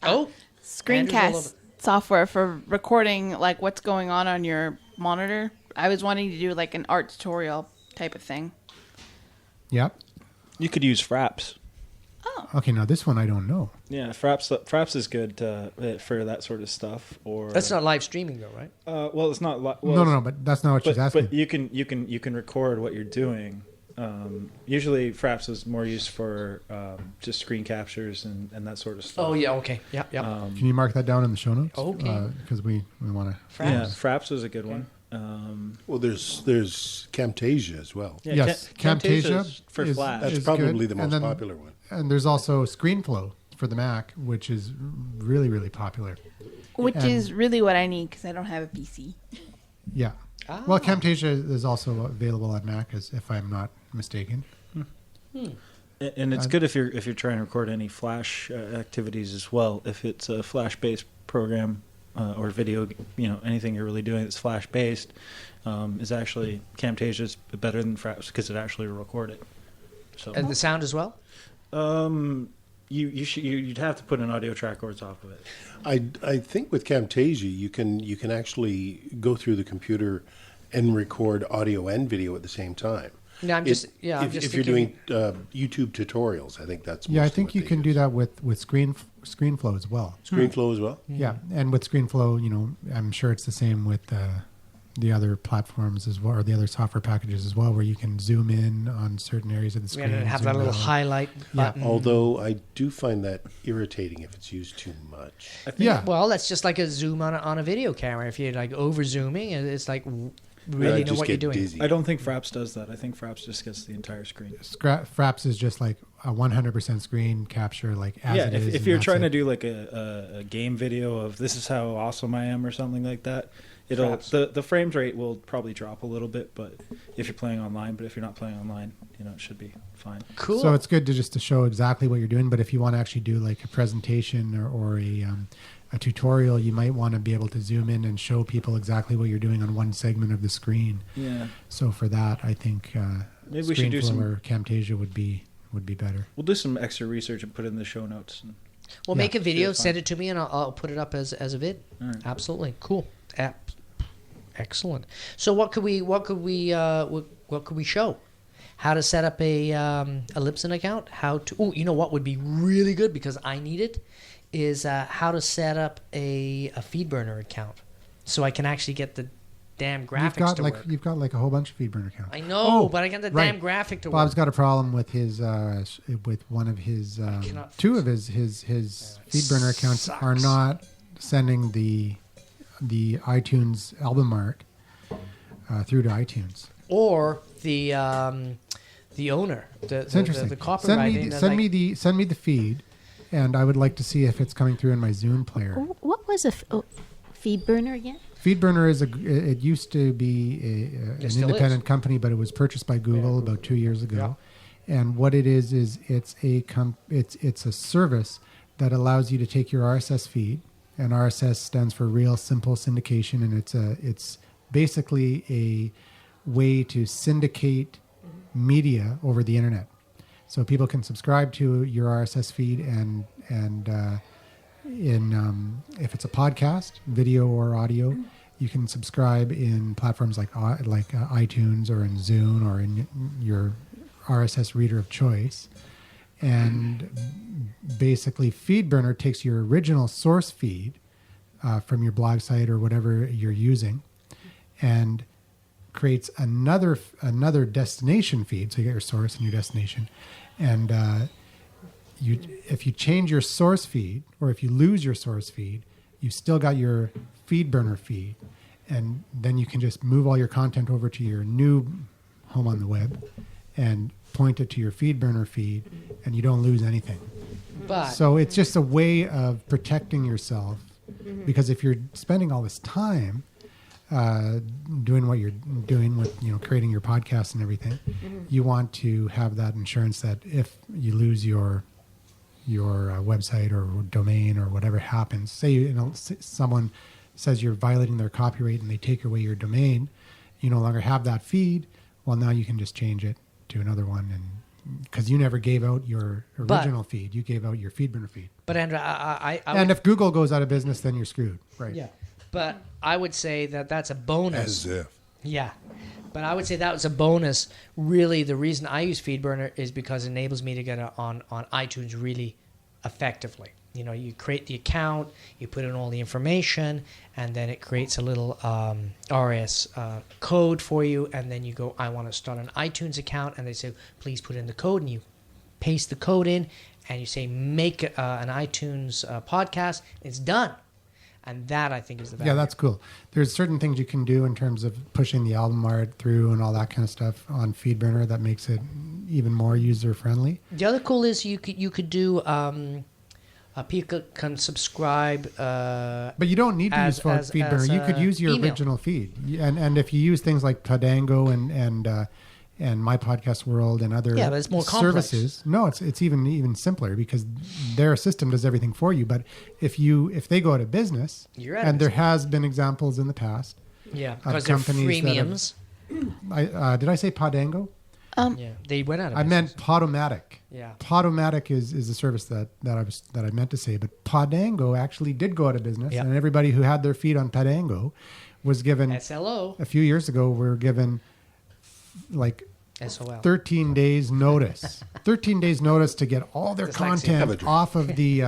Oh, Andrew's all over. Screencast software for recording like what's going on your monitor. I was wanting to do like an art tutorial type of thing. Yep. You could use Fraps. Okay, now this one I don't know. Yeah, Fraps is good for that sort of stuff. Or that's not live streaming though, right? well, it's not. Well, No, but that's not what she's asking. But you can record what you're doing. Usually, Fraps is more used for just screen captures and that sort of stuff. Oh yeah, okay, yeah. Can you mark that down in the show notes? Okay. Because we want to. Fraps. Yeah, Fraps is a good one. Well, there's Camtasia as well. Yeah, Yes, Camtasia is for is- Flash. That's is probably good. the And most then- popular one. And there's also ScreenFlow for the Mac, which is really, really popular. Which And- is really what I need because I don't have a PC. Yeah. Ah. Well, Camtasia is also available on Mac, if I'm not mistaken. And it's good if you're trying to record any Flash activities as well. If it's a Flash-based program or video, anything you're really doing that's Flash-based, is actually Camtasia is better than Fraps because it actually will record it. So And the sound as well. you'd have to put an audio track over top of it. I think with Camtasia you can actually go through the computer and record audio and video at the same time. Yeah, I'm just if you're doing YouTube tutorials, I think that's Yeah, I mostly think what you they can use. do that with ScreenFlow as well. ScreenFlow as well. Yeah, and with ScreenFlow, I'm sure it's the same with the other platforms as well, or the other software packages as well, where you can zoom in on certain areas of the We're screen. gonna have zoom that little out. highlight button. Although I do find that irritating if it's used too much. Yeah, Well, that's just like a zoom on a video camera. If you're like over zooming, it's like I really know just what you're get doing. dizzy. I don't think Fraps does that. I think Fraps just gets the entire screen. Fraps is just like a 100% screen capture, like as Yeah, it is. if and you're that's trying to it. do like a game video of this is how awesome I am or something like that, Fraps. the frames rate will probably drop a little bit, but if you're playing online, but if you're not playing online, it should be fine. Cool. So it's good to show exactly what you're doing. But if you want to actually do like a presentation or a tutorial, you might want to be able to zoom in and show people exactly what you're doing on one segment of the screen. Yeah, So for that, I think maybe we should do ScreenFlow or Camtasia would be better. we'll do some extra research and put it in the show notes. We'll Yeah. make a video, Yeah, fine. send it to me, and I'll put it up as a vid. All right. Absolutely cool. Excellent. So what could we show? How to set up a Libsyn account? How to? Oh, you know what would be really good because I need it is how to set up a FeedBurner account, so I can actually get the damn graphics to work. You've got like a whole bunch of FeedBurner accounts. I know, Oh, but I got the right. damn graphic to Bob's work. got a problem with his with one of his cannot two fix of his FeedBurner accounts sucks. are not sending the iTunes album art through to iTunes. Or the owner, It's interesting. the copyright. Send me the feed, and I would like to see if it's coming through in my Zune player. What was a feed burner again? FeedBurner it used to be an still independent company, but it was purchased by Google about 2 years ago. And what it is it's a service that allows you to take your RSS feed, and RSS stands for Real Simple Syndication, and it's basically a way to syndicate media over the internet. So people can subscribe to your RSS feed, and if it's a podcast, video or audio, you can subscribe in platforms like iTunes or in Zune or in your RSS reader of choice. And basically, FeedBurner takes your original source feed from your blog site or whatever you're using, and creates another destination feed. So you get your source and your destination, and if you change your source feed, or if you lose your source feed, you still got your FeedBurner feed, and then you can just move all your content over to your new home on the web and point it to your FeedBurner feed, and you don't lose anything. But So it's just a way of protecting yourself, because if you're spending all this time doing what you're doing with creating your podcast and everything, you want to have that insurance that if you lose your website or domain or whatever happens, say someone says you're violating their copyright and they take away your domain, you no longer have that feed. Well, now you can just change it to another one, and because you never gave out your original feed, you gave out your FeedBurner feed. But Andrew, I And if Google goes out of business, then you're screwed, right? yeah, but I would say that that's a bonus. As if. Yeah. But I would say that was a bonus. Really, the reason I use FeedBurner is because it enables me to get it on iTunes really effectively. You create the account, you put in all the information, and then it creates a little RS code for you, and then you go, I want to start an iTunes account, and they say, please put in the code, and you paste the code in, and you say, make an iTunes podcast. It's done. And that, I think, is the value. Yeah, that's cool. There's certain things you can do in terms of pushing the album art through and all that kind of stuff on FeedBurner that makes it even more user-friendly. The other cool is you could do people can subscribe. But you don't need to use FeedBurner. as, You could use your email. original feed. And if you use things like Podango and My Podcast World and other Yeah, but it's more complex. services, no, it's even simpler because their system does everything for you. But if they go out of business, You're out of and there has been examples in the past, Yeah, because they're companies that have- freemiums. did I say Podango? Yeah, they went out of I business. meant Podomatic. Yeah. Podomatic is a service that I meant to say, but Podango actually did go out of business, Yep. and everybody who had their feed on Podango was given SLO. a few years ago. Were given like SOL. 13 days notice. 13 days notice to get all their content off of the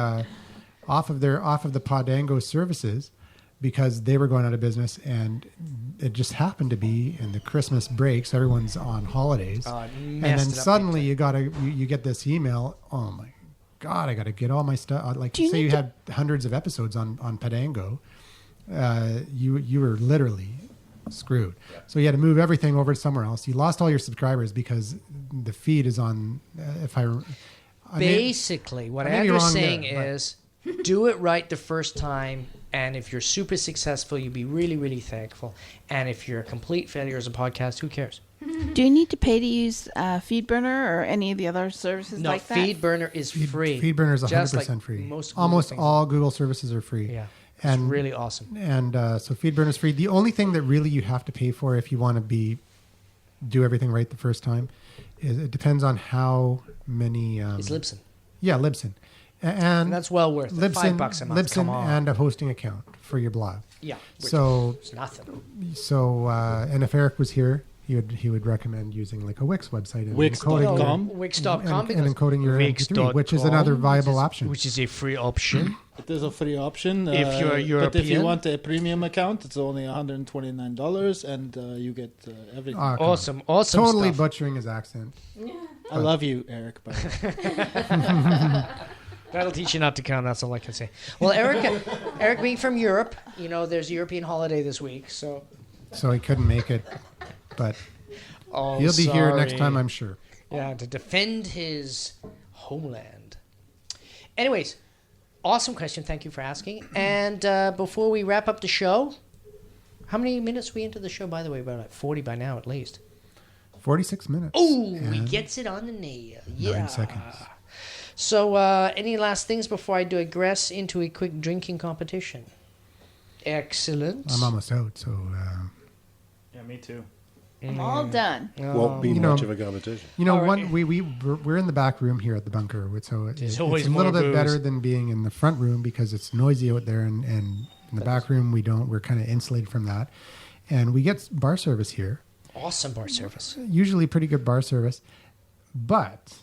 Podango services, because they were going out of business, and it just happened to be in the Christmas breaks. Everyone's on holidays, and then suddenly you get this email. Oh my God, I got to get all my stuff. Like, say you had hundreds of episodes on Podango, you were literally screwed. Yeah. So you had to move everything over to somewhere else. You lost all your subscribers because the feed is on. Basically, what Andrew's saying is, do it right the first time, and if you're super successful, you'll be really, really thankful. And if you're a complete failure as a podcast, who cares? Do you need to pay to use FeedBurner or any of the other services like that? No, FeedBurner is free. FeedBurner is 100% free. Almost all Google services are free. Yeah. It's really awesome. And so FeedBurner is free. The only thing that really you have to pay for if you want to do everything right the first time is it depends on how many... it's Libsyn. Yeah, Libsyn. And that's well worth it. $5 a month. Libsyn and a hosting account for your blog. Yeah. So it's nothing. So and if Eric was here, he would recommend using like a Wix website and Wix.com. Wix.com and encoding your MP3, which is another viable option. Which is a free option. It is a free option. If you're European. But if you want a premium account, it's only $129, and you get everything. Awesome totally stuff. Butchering his accent. I love you, Eric. By the way. That'll teach you not to count. That's all I can say. Well, Eric being from Europe, there's a European holiday this week, so he couldn't make it, but he'll be here next time, I'm sure. Yeah, to defend his homeland. Anyways, awesome question. Thank you for asking. And before we wrap up the show, how many minutes are we into the show, by the way? About 40 by now, at least. 46 minutes. Oh, he gets it on the nail. Yeah. 9 seconds. So, any last things before I digress into a quick drinking competition? Excellent. I'm almost out, so... Yeah, me too. I'm all done. Won't be much of a competition. We're in the back room here at the bunker, so it's always a little bit better than being in the front room because it's noisy out there, and in the back room we're kind of insulated from that. And we get bar service here. Awesome bar service. Usually pretty good bar service. But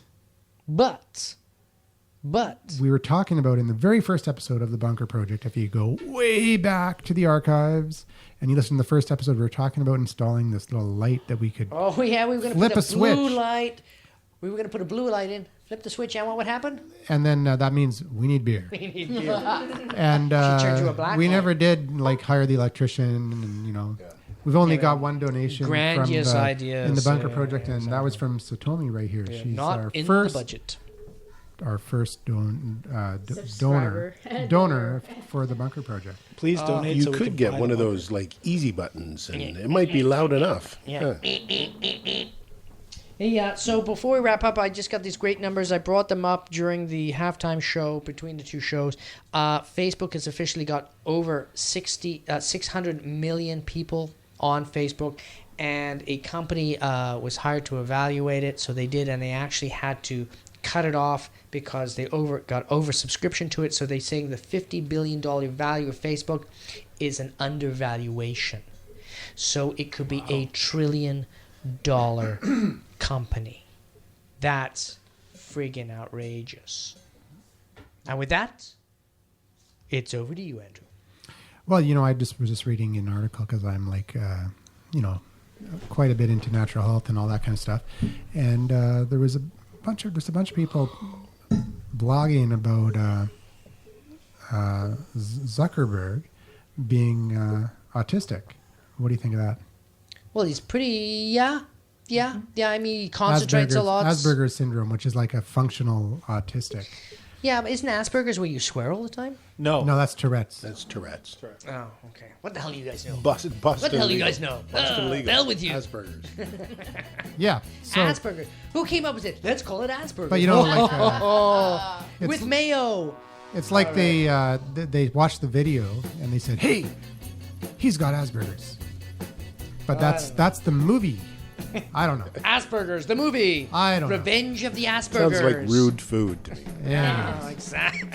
we were talking about in the very first episode of the Bunker Project, if you go way back to the archives and you listen to the first episode, we were talking about installing this little light that we could we were going to flip put a blue light. We were going to put a blue light in, flip the switch, and what would happen? And then that means we need beer. And we never did hire the electrician, and we've only got one donation grandiose ideas in the Bunker Project, and that was from Satomi right here. Yeah, she's not our in first the budget. Our first donor for the Bunker Project. Please donate. You could get one of those easy buttons, and it might be loud enough. Yeah. Yeah. So before we wrap up, I just got these great numbers. I brought them up during the halftime show between the two shows. Facebook has officially got over 600 million people on Facebook, and a company was hired to evaluate it. So they did, and they actually had to cut it off because they got oversubscription to it. So they're saying the $50 billion value of Facebook is an undervaluation. So it could be $1 trillion company. That's friggin' outrageous. And with that, it's over to you, Andrew. Well, I was just reading an article because I'm quite a bit into natural health and all that kind of stuff. And there was a bunch of people blogging about Zuckerberg being autistic. What do you think of that? Well, he's pretty, yeah. I mean, he concentrates a lot. Asperger's syndrome, which is like a functional autistic. Yeah, but isn't Asperger's where you swear all the time? No, that's Tourette's. That's Tourette's. Oh, okay. What the hell do you guys know? Busted what the hell do you guys know? Hell with you. Asperger's. Yeah. So, Asperger's. Who came up with it? Let's call it Asperger's. But with mayo. It's like they watched the video and they said, "Hey, he's got Asperger's." But that's the movie. I don't know. Asperger's, the movie. I don't know. Revenge of the Aspergers. Sounds like rude food to me. Yeah. Exactly.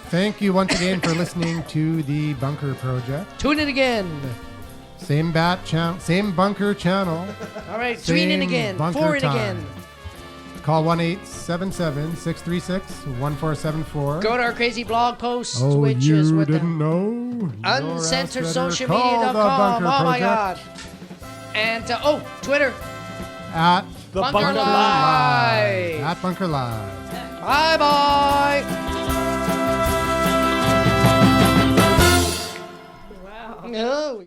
Thank you once again for listening to the Bunker Project. Tune in again. Same same bunker channel. All right, 3 in again, 4 in again. Call 1-877-636-1474. Go to our crazy blog post, Oh, which you is with didn't the know? uncensoredsocialmedia.com. Oh my God! And Twitter At The Bunker Live. At Bunker Live. Bye bye. Wow. No.